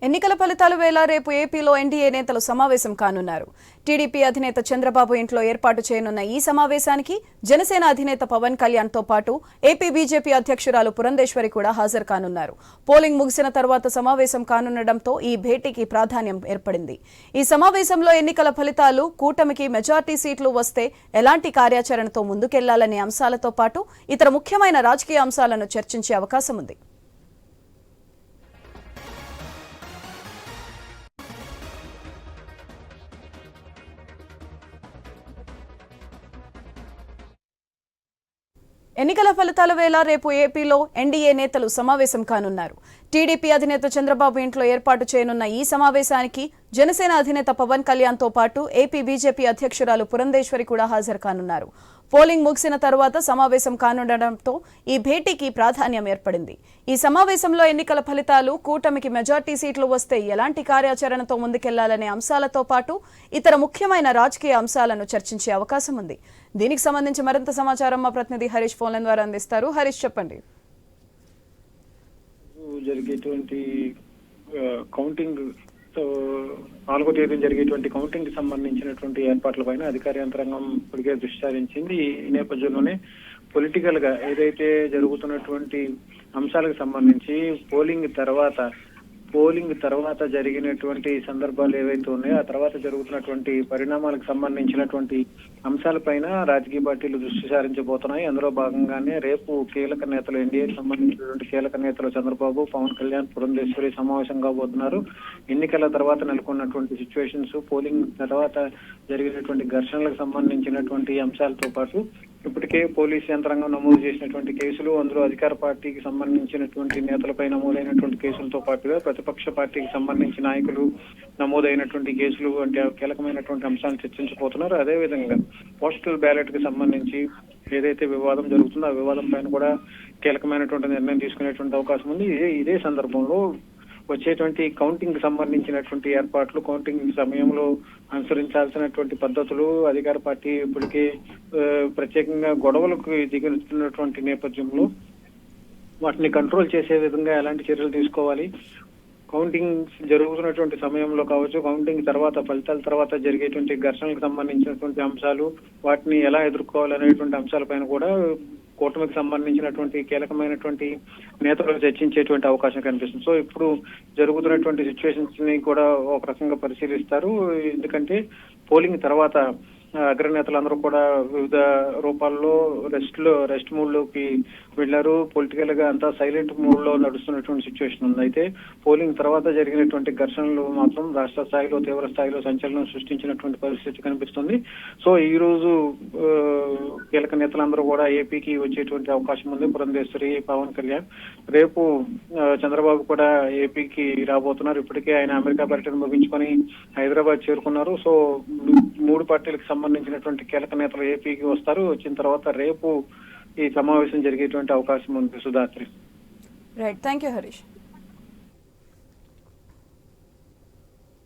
ఎన్నికల ఫలితాల వేళ రేపు ఏపీలో ఎన్డీఏ నేతలు సమావేశం కానున్నారు. టీడీపీ అధినేత చంద్రబాబు ఇంట్లో ఏర్పాటు చేయనున్న ఈ సమావేశానికి జనసేన అధినేత పవన్ కళ్యాణ్ తో పాటు ఏపీ బీజేపీ అధ్యక్షురాలు పురంధేశ్వరి కూడా హాజరు కానున్నారు. పోలింగ్ ముగిసిన తర్వాత సమావేశం కానుండటంతో ఈ భేటీకి ప్రాధాన్యం ఏర్పడింది. ఈ సమావేశంలో ఎన్నికల ఫలితాలు, కూటమికి మెజార్టీ సీట్లు వస్తే ఎలాంటి కార్యాచరణతో ముందుకెళ్లాలనే అంశాలతో పాటు ఇతర ముఖ్యమైన రాజకీయ అంశాలను చర్చించే అవకాశం ఉంది. ఎన్నికల ఫలితాల వేళ రేపు ఏపీలో ఎన్డీఏ నేతలు సమావేశం కానున్నారు. టీడీపీ అధినేత చంద్రబాబు ఇంట్లో ఏర్పాటు చేయనున్న ఈ సమావేశానికి జనసేన అధినేత పవన్ కళ్యాణ్ తో పాటు ఏపీ బీజేపీ అధ్యక్షురాలు పురంధేశ్వరి కూడా హాజరు కానున్నారు. పోలింగ్ ముగిసిన తర్వాత సమావేశం కానుండటంతో ఈ భేటీకి ప్రాధాన్యం ఏర్పడింది. ఈ సమావేశంలో ఎన్నికల ఫలితాలు, కూటమికి మెజార్టీ సీట్లు వస్తే ఎలాంటి కార్యాచరణతో ముందుకెళ్లాలనే అంశాలతో పాటు ఇతర ముఖ్యమైన రాజకీయ అంశాలను చర్చించే అవకాశం ఉంది. దీనికి సంబంధించి మరింత సమాచారం మా ప్రతినిధి హరీష్ ఫోన్ లైన్ ద్వారా అందిస్తారు. హరీష్, చెప్పండి. జరిగేటువంటి కౌంటింగ్ 4వ తేదీన జరిగేటువంటి కౌంటింగ్ కి సంబంధించినటువంటి ఏర్పాట్లపైన అధికార యంత్రాంగం ఇప్పటికే దృష్టి సారించింది. ఈ నేపథ్యంలోనే పొలిటికల్ గా ఏదైతే జరుగుతున్నటువంటి అంశాలకు సంబంధించి పోలింగ్ తర్వాత జరిగినటువంటి సందర్భాలు ఏవైతే ఉన్నాయో ఆ తర్వాత జరుగుతున్నటువంటి పరిణామాలకు సంబంధించినటువంటి అంశాలపైన రాజకీయ పార్టీలు దృష్టి సారించబోతున్నాయి. అందులో భాగంగానే రేపు కీలక నేతలు, ఎన్డీఏకి సంబంధించినటువంటి కీలక నేతలు చంద్రబాబు, పవన్ కళ్యాణ్, పురంధేశ్వరి సమావేశం కాబోతున్నారు. ఎన్నికల తర్వాత నెలకొన్నటువంటి సిచ్యువేషన్స్, పోలింగ్ తర్వాత జరిగినటువంటి ఘర్షణలకు సంబంధించినటువంటి అంశాలతో పాటు ఇప్పటికే పోలీసు యంత్రాంగం నమోదు చేసినటువంటి కేసులు, అందులో అధికార పార్టీకి సంబంధించినటువంటి నేతలపై నమోదైనటువంటి కేసులతో పాటుగా ప్రతిపక్ష పార్టీకి సంబంధించిన నాయకులు నమోదైనటువంటి కేసులు వంటి కీలకమైనటువంటి అంశాలను చర్చించబోతున్నారు. అదేవిధంగా పోస్టల్ బ్యాలెట్ కి సంబంధించి ఏదైతే వివాదం జరుగుతుందో ఆ వివాదం పైన కూడా కీలకమైనటువంటి నిర్ణయం తీసుకునేటువంటి అవకాశం ఉంది. ఇదే సందర్భంలో వచ్చేటువంటి కౌంటింగ్ కి సంబంధించినటువంటి ఏర్పాట్లు, కౌంటింగ్ సమయంలో అనుసరించాల్సినటువంటి పద్ధతులు, అధికార పార్టీ ఇప్పటికే ప్రత్యేకంగా గొడవలకు దిగుతున్నటువంటి నేపథ్యంలో వాటిని కంట్రోల్ చేసే విధంగా ఎలాంటి చర్యలు తీసుకోవాలి, కౌంటింగ్ జరుగుతున్నటువంటి సమయంలో కావచ్చు, కౌంటింగ్ తర్వాత ఫలితాల తర్వాత జరిగేటువంటి ఘర్షణలకు సంబంధించినటువంటి అంశాలు, వాటిని ఎలా ఎదుర్కోవాలనేటువంటి అంశాలపైన కూడా కూటమికి సంబంధించినటువంటి కీలకమైనటువంటి నేతలు చర్చించేటువంటి అవకాశం కనిపిస్తుంది. సో ఇప్పుడు జరుగుతున్నటువంటి సిచ్యువేషన్స్ ని కూడా ఒక రకంగా పరిశీలిస్తారు. ఎందుకంటే పోలింగ్ తర్వాత అగ్రనేతలందరూ కూడా వివిధ రూపాల్లో రెస్ట్ మూడ్ లోకి వెళ్లారు. పొలిటికల్ గా అంతా సైలెంట్ మూడ్ లో నడుస్తున్నటువంటి సిచ్యువేషన్ ఉంది. అయితే పోలింగ్ తర్వాత జరిగినటువంటి ఘర్షణలు మాత్రం రాష్ట్ర స్థాయిలో తీవ్ర స్థాయిలో సంచలనం సృష్టించినటువంటి పరిస్థితి కనిపిస్తుంది. సో ఈ రోజు కీలక నేతలందరూ కూడా ఏపీకి వచ్చేటువంటి అవకాశం ఉంది. పురంధేశ్వరి, పవన్ కళ్యాణ్. రేపు చంద్రబాబు కూడా ఏపీకి రాబోతున్నారు. ఇప్పటికే ఆయన అమెరికా పర్యటన ముగించుకొని హైదరాబాద్ చేరుకున్నారు. సో 3 పార్టీలకు సంబంధించినటువంటి కీలక నేతలు ఏపీకి వస్తారు. వచ్చిన తర్వాత రేపు ఈ సమావేశం జరిగేటువంటి అవకాశం ఉంది. Sudhatri. Right, thank you Harish.